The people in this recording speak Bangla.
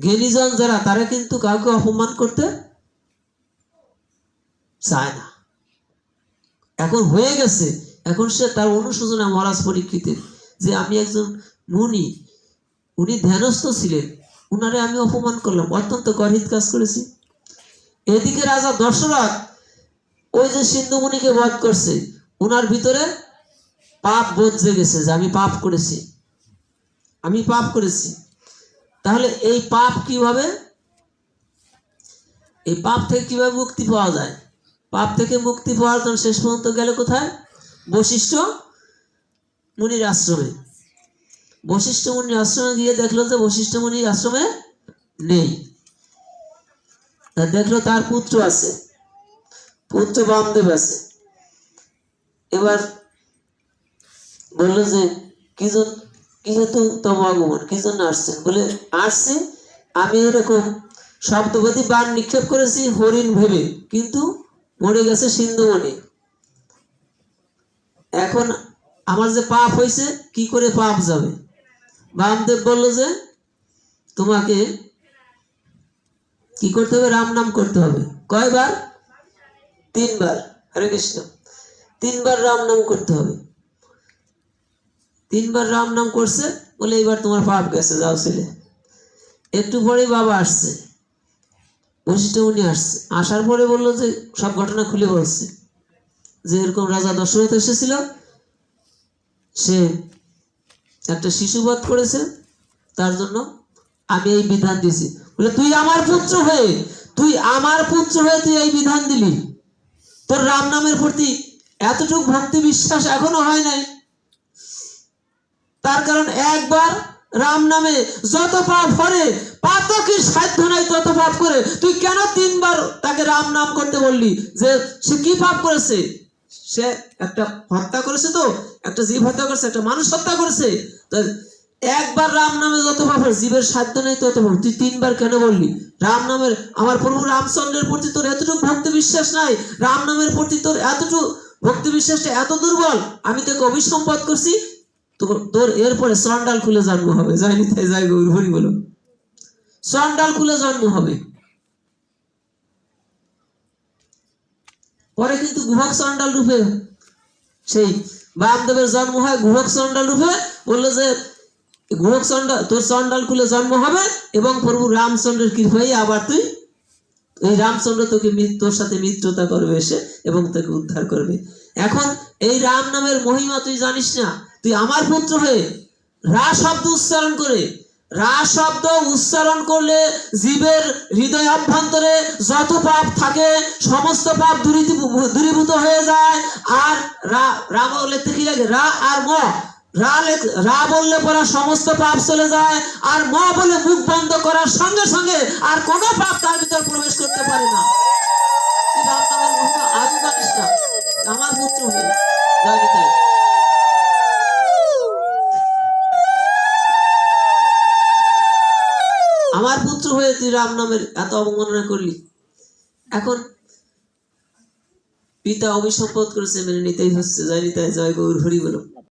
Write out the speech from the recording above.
জ্ঞানীজন যারা তারা কিন্তু কাউকে অপমান করতে চায় না। এখন হয়ে গেছে, এখন সে তার অনুশোচনা মহারাজ পরীক্ষিতের যে আমি একজন মুনি, উনি ধ্যানস্থ ছিলেন, উনারে আমি অপমান করলাম, অত্যন্ত গর্হিত কাজ করেছি। এদিকে রাজা দশরথ ওই যে সিন্ধু মুনিকে বধ করছে, উনার ভিতরে পাপ বোধ জেগেছে যে আমি পাপ করেছি, আমি পাপ করেছি। তাহলে এই পাপ কিভাবে, এই পাপ থেকে কিভাবে মুক্তি পাওয়া যায়? পাপ থেকে মুক্তি পাওয়ার জন্য শেষ পর্যন্ত গেল কোথায়? বশিষ্ঠ মুনির আশ্রমে। বশিষ্ঠ মুনির আশ্রমে গিয়ে দেখলো যে বশিষ্ঠ মুনির আশ্রমে নেই। দেখলো তার পুত্র আছে, পুত্র বামদেব আছে। এবার বললো যে কি হেতু তম আগমন, কি জন্য আসছেন? বলে আসছি আমি এরকম শব্দবতী বাণ নিক্ষেপ করেছি হরিণ ভেবে, কিন্তু মরে গেছে সিন্ধুমণি। এখন আমার যে পাপ হয়েছে, কি করে পাপ যাবে? বামদেব বলল যে তোমাকে কি করতে হবে? রাম নাম করতে হবে। কয়বার? 3 বার। হরে কৃষ্ণ। 3 বার রাম নাম করতে হবে। 3 বার রাম নাম করছে বলে এবার তোমার পাপ গেছে, যাও ছেলে। একটু পরে বাবা আসছে, বশিষ্ঠ মুনি আসছে। আসার পরে বললো যে সব ঘটনা খুলে বলছে যে এরকম রাজা দশরথ এসেছিল, সে একটা শিশু বধ করেছে, তার জন্য আমি এই বিধান দিয়েছি। বলে তুই আমার পুত্র হয়ে তুই এই বিধান দিলি? তোর রাম নামের প্রতি এতটুকু ভক্তি বিশ্বাস এখনো হয় নাই? তার কারণ একবার রাম নামে যত পাপ করে, পাতকের সাধ্য নাই তত পাপ করে। তুই কেন 3 বার তাকে রাম নাম করতে বললি? যে সে কি পাপ করেছে? সে একটা হত্যা করেছে, তো একটা জীব হত্যা করেছে, একটা মানুষ হত্যা করেছে। একবার রাম নামে যত পাপ, জীবের সাধ্য নেই তত পাপ, তুই 3 বার কেন বললি? রাম নামের, আমার প্রভু রামচন্দ্রের প্রতি তোর এতটুকু ভক্তি বিশ্বাস নাই, রাম নামের প্রতি তোর এতটুকু ভক্তি বিশ্বাসটা এত দুর্বল, আমি তোকে অভিসম্পাদ করছি, তোর এরপরে চন্ডাল খুলে জন্ম হবে। যাইনি তাই যাই গৌর হরি বলো, চন্ডাল খুলে জন্ম হবে। পরে কিন্তু গুহক চন্ডাল রূপে সেই বামদেবের জন্ম হয়, গুহক চন্ডাল রূপে। বললো যে গুহক চন্ডাল, তোর চন্ডাল খুলে জন্ম হবে এবং প্রভু রামচন্দ্রের কৃপায় আবার তুই, এই রামচন্দ্র তোকে তোর সাথে মিত্রতা করবে এসে এবং তোকে উদ্ধার করবে। এখন এই রাম নামের মহিমা তুই জানিস না? তুই আমার পুত্র হয়ে রা শব্দ উচ্চারণ করে, রা শব্দ উচ্চারণ করলে জীবের হৃদয় অভ্যন্তরে যত পাপ থাকে সমস্ত পাপ দূরীভূত হয়ে যায়। আর রা লিখতে কি লাগে? রা আর ম। রা বললে পরে সমস্ত পাপ চলে যায়, আর ম বলে মুখ বন্ধ করার সঙ্গে সঙ্গে আর কোনো পাপ তার ভিতর প্রবেশ করতে পারে না। রাম নামের মহিমা আজও জানিস না? আমার পুত্র হয়ে জানি তাই। আমার পুত্র হয়ে তুই রাম নামের এত অবমাননা করলি। এখন পিতা অভিসম্পদ করেছে, মেনে নিতেই হচ্ছে। জানি তাই, জয় গৌর হরি বলো।